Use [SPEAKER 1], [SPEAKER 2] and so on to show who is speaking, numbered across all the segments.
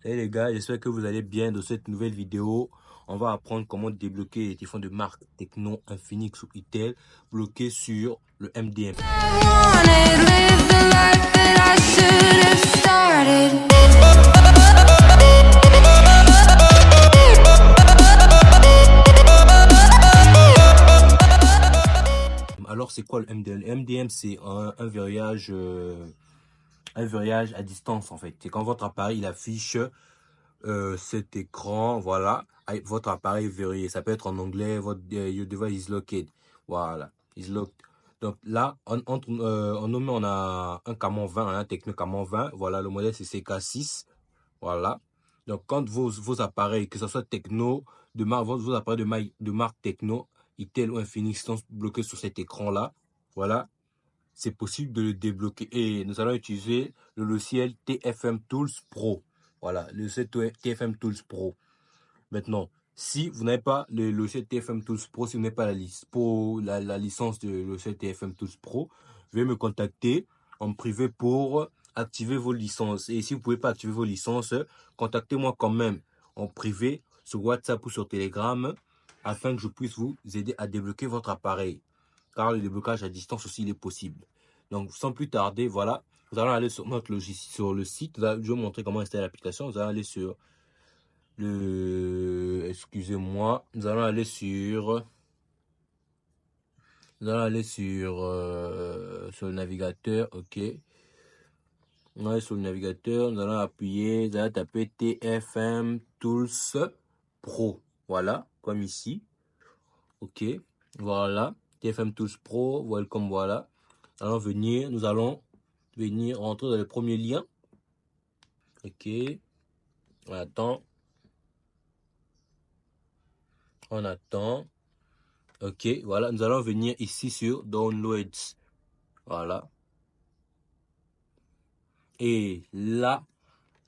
[SPEAKER 1] Salut les gars, j'espère que vous allez bien. Dans cette nouvelle vidéo, on va apprendre comment débloquer les téléphones de marque Tecno, Infinix ou Itel bloqués sur le MDM. Alors c'est quoi le MDM? Le MDM c'est un verrouillage à distance en fait. C'est quand votre appareil il affiche cet écran, voilà, avec votre appareil verrouillé. Ça peut être en anglais, votre your device is locked. Voilà, is locked. Donc là, en nommé, on a un Camon 20, un Tecno Camon 20. Voilà, le modèle c'est CK6. Voilà. Donc quand vos appareils, que ce soit Tecno, de marque, vos appareils de marque Tecno, Itel ou Infinix sont bloqués sur cet écran-là. Voilà, c'est possible de le débloquer. Et nous allons utiliser le logiciel TFM Tools Pro. Voilà, le logiciel TFM Tools Pro. Maintenant, si vous n'avez pas le logiciel TFM Tools Pro, si vous n'avez pas la licence de logiciel TFM Tools Pro, veuillez me contacter en privé pour activer vos licences. Et si vous ne pouvez pas activer vos licences, contactez-moi quand même en privé sur WhatsApp ou sur Telegram afin que je puisse vous aider à débloquer votre appareil. Car le déblocage à distance aussi il est possible. Donc sans plus tarder, voilà, nous allons aller sur notre logiciel, sur le site. Je vais vous montrer comment installer l'application. Nous allons aller sur excusez-moi, nous allons aller sur sur le navigateur. Ok, on va aller sur le navigateur, nous allons appuyer, nous allons taper TFM Tools Pro. Voilà, comme ici. Ok, voilà, TFM Tools Pro, welcome, voilà. Nous allons venir rentrer dans le premier lien. Ok, on attend. Ok, voilà, nous allons venir ici sur Downloads. Voilà. Et là,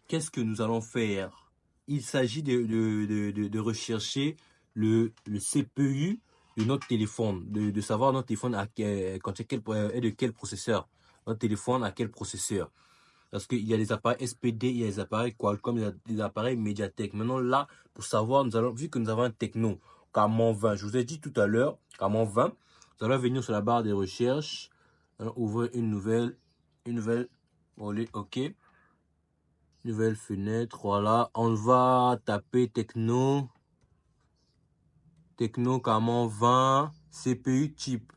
[SPEAKER 1] qu'est-ce que nous allons faire? Il s'agit de rechercher le CPU de notre téléphone, de savoir notre téléphone est de quel processeur. Notre téléphone à quel processeur. Parce qu'il y a des appareils SPD, il y a des appareils Qualcomm, il y a des appareils Mediatek. Maintenant là, pour savoir, vu que nous avons un Tecno Camon 20, je vous ai dit tout à l'heure, Camon 20, nous allons venir sur la barre de recherche, ouvrir une nouvelle, ok, nouvelle fenêtre, voilà, on va taper Tecno Camon 20, CPU chip,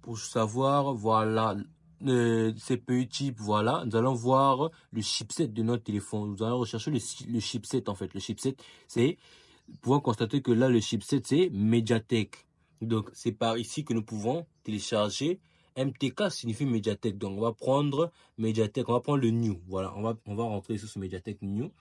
[SPEAKER 1] pour savoir, voilà, CPU chip, voilà, nous allons voir le chipset de notre téléphone. Nous allons rechercher le chipset en fait. Le chipset, c'est, nous pouvons constater que là, le chipset, c'est Mediatek. Donc, c'est par ici que nous pouvons télécharger. MTK signifie Mediatek. Donc, on va prendre Mediatek, on va prendre le New. Voilà, on va rentrer sur ce Mediatek New.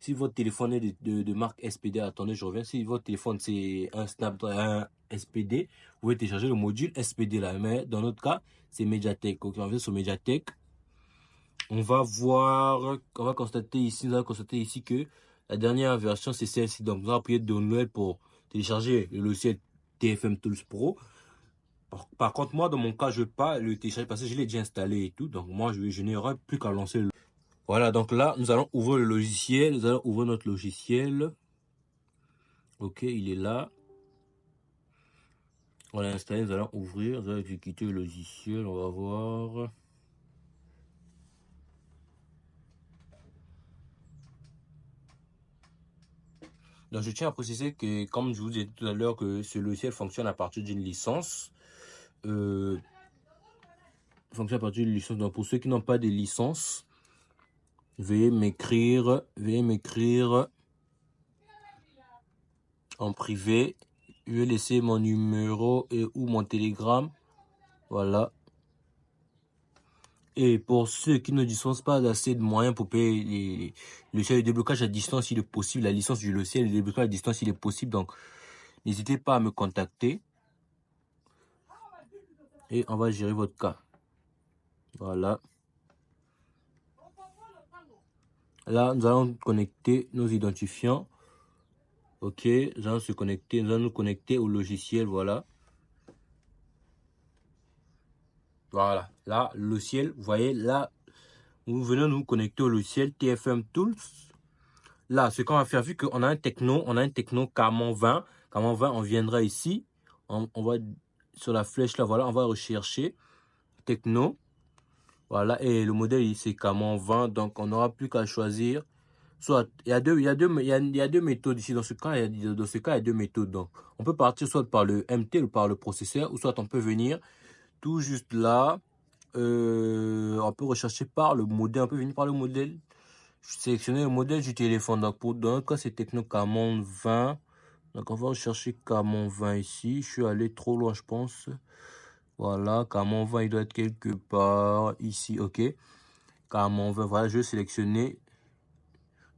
[SPEAKER 1] Si votre téléphone est de marque SPD, attendez, je reviens. Si votre téléphone c'est un Snapdragon SPD, vous pouvez télécharger le module SPD là. Mais dans notre cas, c'est Mediatek. Ok, on va sur Mediatek. On va constater ici que la dernière version c'est celle-ci. Donc, nous allons appuyer Download pour télécharger le logiciel TFM Tools Pro. Par contre, moi, dans mon cas, je ne vais pas le télécharger parce que je l'ai déjà installé et tout. Donc, moi, je n'aurai plus qu'à lancer le. Voilà, donc là, nous allons ouvrir le logiciel. Nous allons ouvrir notre logiciel. Ok, il est là. On l'a installé, nous allons ouvrir. Nous allons exécuter le logiciel. On va voir. Donc, je tiens à préciser que, comme je vous ai dit tout à l'heure, que ce logiciel fonctionne à partir d'une licence. Fonctionne à partir d'une licence. Donc, pour ceux qui n'ont pas de licence, veuillez m'écrire en privé. Je vais laisser mon numéro ou mon télégramme. Voilà. Et pour ceux qui ne disposent pas d'assez de moyens pour payer le déblocage à distance, il est possible. La licence du logiciel, le déblocage à distance, il est possible. Donc, n'hésitez pas à me contacter. Et on va gérer votre cas. Voilà. Là, nous allons connecter nos identifiants. Ok, nous allons nous connecter au logiciel, voilà. Voilà, là, le logiciel, vous voyez, là, nous venons nous connecter au logiciel TFM Tools. là, ce qu'on va faire, vu qu'on a un techno Camon 20. Camon 20, on viendra ici. On va sur la flèche là, voilà, on va rechercher techno. Voilà, et le modèle, c'est Camon 20. Donc, on n'aura plus qu'à choisir. Soit, il y a deux méthodes ici. Dans ce cas, il y a deux méthodes. Donc, on peut partir soit par le MT ou par le processeur, ou soit on peut venir tout juste là. On peut rechercher par le modèle. On peut venir par le modèle. Sélectionner le modèle du téléphone. Donc, dans notre cas, c'est Techno Camon 20. Donc, on va rechercher Camon 20 ici. Je suis allé trop loin, je pense. Voilà, Camon 20, il doit être quelque part ici. OK. Camon 20, voilà, je vais sélectionner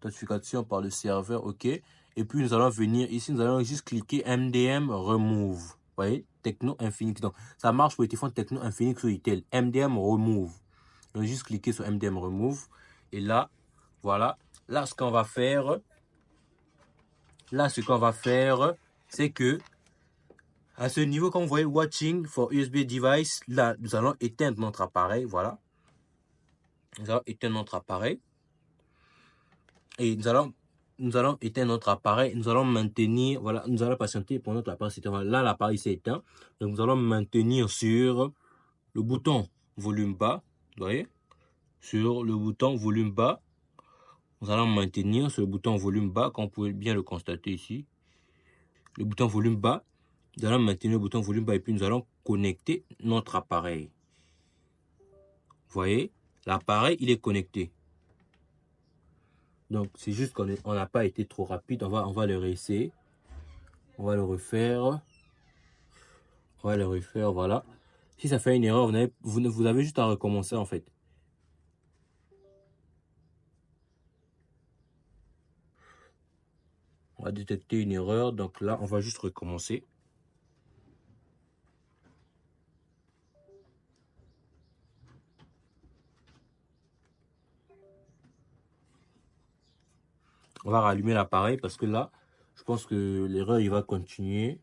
[SPEAKER 1] notification par le serveur. OK. Et puis, nous allons venir ici. Nous allons juste cliquer MDM Remove. Vous voyez, Techno Infinix. Donc, ça marche pour les téléphones Techno Infinix ou Itel. MDM Remove. On va juste cliquer sur MDM Remove. Et là, voilà. Là, ce qu'on va faire, c'est que à ce niveau, comme vous voyez, Watching for USB Device, là, nous allons éteindre notre appareil. Voilà. Nous allons éteindre notre appareil. Et nous allons éteindre notre appareil. Nous allons maintenir, voilà, nous allons patienter pour notre appareil s'éteint. Là, l'appareil s'est éteint. Donc, nous allons maintenir sur le bouton volume bas. Vous voyez? Sur le bouton volume bas. Nous allons maintenir sur le bouton volume bas, comme vous pouvez bien le constater ici. Le bouton volume bas. Nous allons maintenir le bouton volume bas et puis nous allons connecter notre appareil. Vous voyez, l'appareil, il est connecté. Donc, c'est juste qu'on n'a pas été trop rapide. On va le réessayer. On va le refaire. Voilà. Si ça fait une erreur, vous avez juste à recommencer, en fait. On va détecter une erreur. Donc là, on va juste recommencer. On va rallumer l'appareil parce que là, je pense que l'erreur, il va continuer.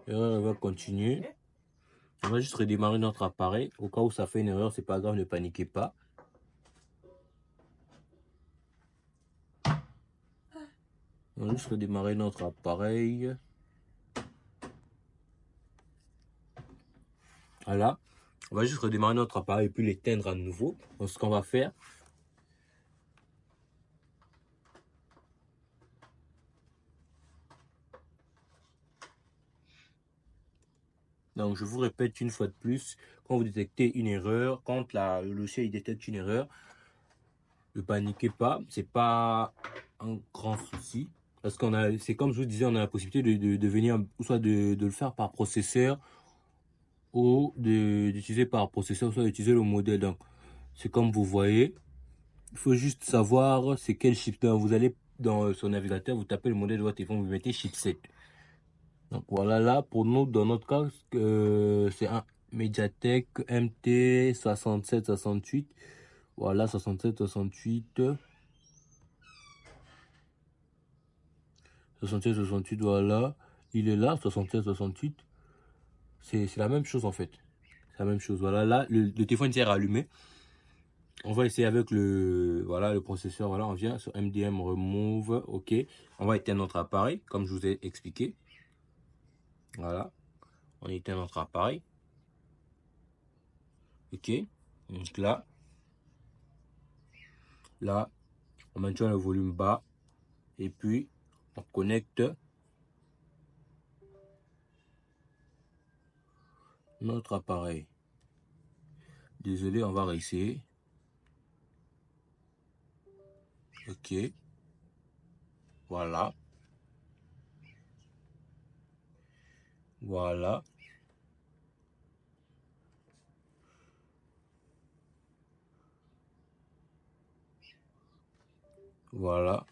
[SPEAKER 1] L'erreur, il va continuer. On va juste redémarrer notre appareil. Au cas où ça fait une erreur, c'est pas grave, ne paniquez pas. On va juste redémarrer notre appareil. Voilà. On va juste redémarrer notre appareil et puis l'éteindre à nouveau. Donc, ce qu'on va faire, donc je vous répète une fois de plus, quand vous détectez une erreur, quand le logiciel il détecte une erreur, ne paniquez pas, c'est pas un grand souci. Parce c'est comme je vous disais, on a la possibilité de venir, ou soit de le faire par processeur, ou d'utiliser par processeur, soit d'utiliser le modèle. Donc, c'est comme vous voyez. Il faut juste savoir c'est quel chip. Vous allez dans son navigateur, vous tapez le modèle de votre téléphone, vous mettez chipset. Donc voilà, là, pour nous, dans notre cas, c'est un Mediatek MT 6768. Voilà, 6768. 6768, voilà. Il est là, 6768. C'est la même chose en fait. C'est la même chose. Voilà, là, le téléphone s'est rallumé. On va essayer avec le processeur. Voilà, on vient sur MDM Remove. OK. On va éteindre notre appareil, comme je vous ai expliqué. Voilà. On éteint notre appareil. OK. Donc là, on maintient le volume bas. Et puis, on connecte notre appareil. Désolé, on va réessayer. OK. Voilà. Voilà. Voilà.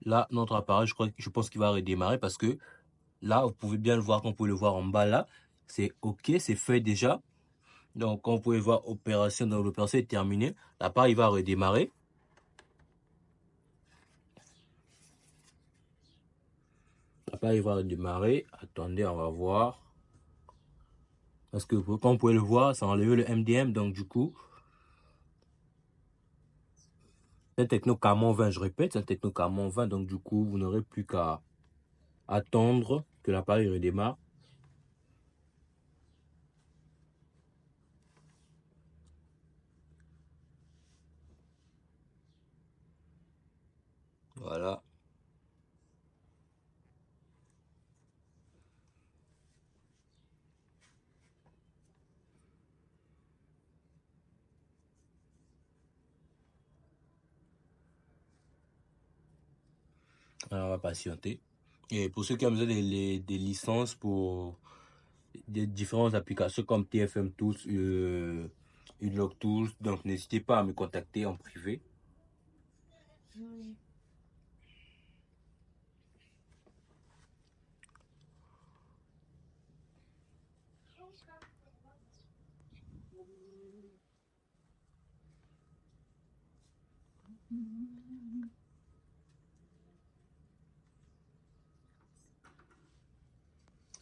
[SPEAKER 1] Là, notre appareil, je pense qu'il va redémarrer parce que là, vous pouvez bien le voir, comme vous pouvez le voir en bas là. C'est OK, c'est fait déjà. Donc, comme vous pouvez voir, l'opération est terminée. L'appareil va redémarrer. L'appareil va redémarrer. Attendez, on va voir. Parce que, comme vous pouvez le voir, ça a enlevé le MDM. Donc, du coup, C'est un Tecno Camon 20, je répète, c'est un Tecno Camon 20. Donc du coup, vous n'aurez plus qu'à attendre que l'appareil redémarre. Voilà. Alors, on va patienter. Et pour ceux qui ont besoin des licences pour des différentes applications comme TFM Tools, Unlock Tools, donc n'hésitez pas à me contacter en privé.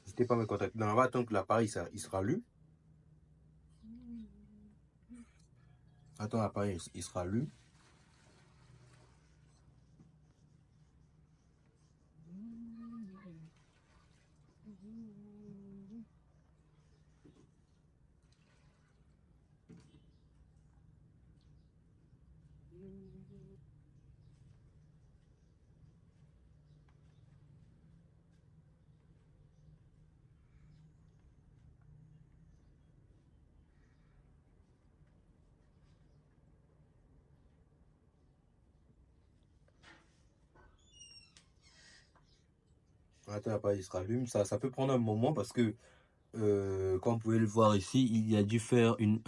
[SPEAKER 1] N'hésitez pas à me contacter. Donc, on va attendre que l'appareil il sera lu. Attends, l'appareil il sera lu. Attends, l'appareil il se rallume. Ça peut prendre un moment parce que, comme vous pouvez le voir ici, il a dû faire une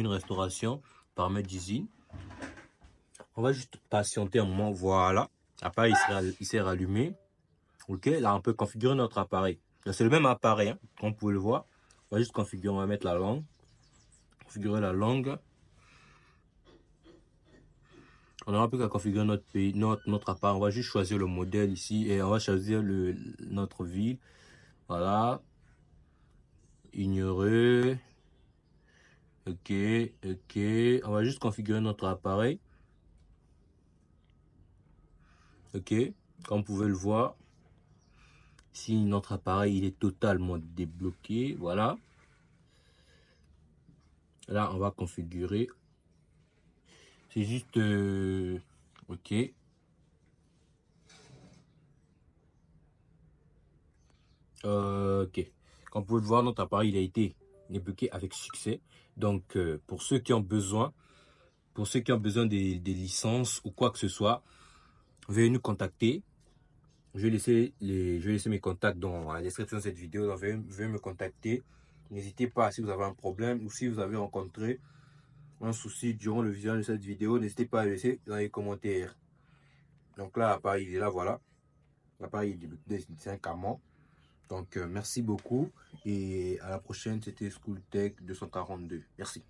[SPEAKER 1] restauration par maître d'usine. On va juste patienter un moment. Voilà. L'appareil il s'est rallumé. Ok, là on peut configurer notre appareil. C'est le même appareil, hein, comme vous pouvez le voir. On va juste configurer, on va mettre la langue. Configurer la langue. On n'aura plus qu'à configurer notre pays, notre appareil. On va juste choisir le modèle ici et on va choisir notre ville. Voilà. Ignorer. Ok, ok. On va juste configurer notre appareil. Ok, comme vous pouvez le voir. Si notre appareil il est totalement débloqué, voilà. Là, on va configurer. C'est juste... ok. Ok. Comme vous pouvez le voir, notre appareil il a été débloqué avec succès. Donc, pour ceux qui ont besoin, des licences ou quoi que ce soit, veuillez nous contacter. Je vais laisser mes contacts dans la description de cette vidéo. Donc, veuillez me contacter. N'hésitez pas si vous avez un problème ou si vous avez rencontré un souci durant le visionnage de cette vidéo, n'hésitez pas à laisser dans les commentaires. Donc là, l'appareil il est là, voilà. L'appareil c'est un Camon. Donc merci beaucoup et à la prochaine. C'était Schooltech 242. Merci.